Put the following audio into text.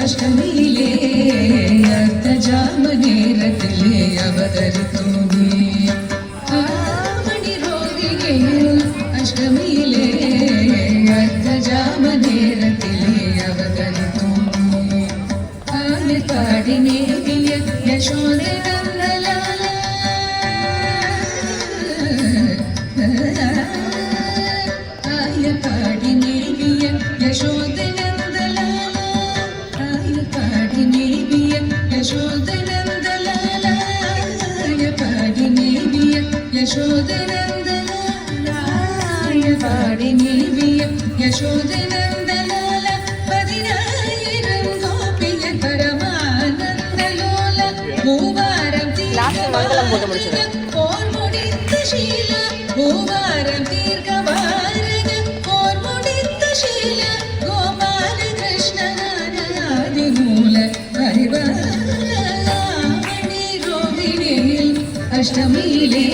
ಅಷ್ಟಮಿಲೇ ಅರ್ಥಜಾಮನೇರತಿಲೇ ಅವತರಿತೋಗಿ ಆವಣಿ ರೋಗಿಗೆಯು ಅಷ್ಟಮಿಲೇ ಅರ್ಥಜಾಮನೇರತಿಲೇ ಅವತರಿತೋಗಿ ಆನೆ ಪಾಡಿನೇವಿಯ ಯಶೋದೆ ನಂದಲಾಲ ಆಯ ಪಾಡಿನೇವಿಯ ಯಶೋದೆ ಯಶೋಧನಂದಲಾಯ ಪಾಡಿನೇವಿಯ ಯಶೋಧನಂದಲಾಯ ಪಾಡಿನೇವಿಯ ಯಶೋಧನಂದಲಾಲ 10,000 ಗೋಪಿಯ ಪರಮಾನಂದಲೋಲ ಮೂವಾರಂ போர் முடித்த ಶೀಲ மூவாரம் தீர்க்கவாரக போர் முடித்த ಶೀಲ ಗೋಪಾಲ ಕೃಷ್ಣ ಆದಿ ಮೂಲ ಹರಿವಾಣಿ ರೋಹಿಣಿயில் ಅಷ್ಟಮಿಲೇ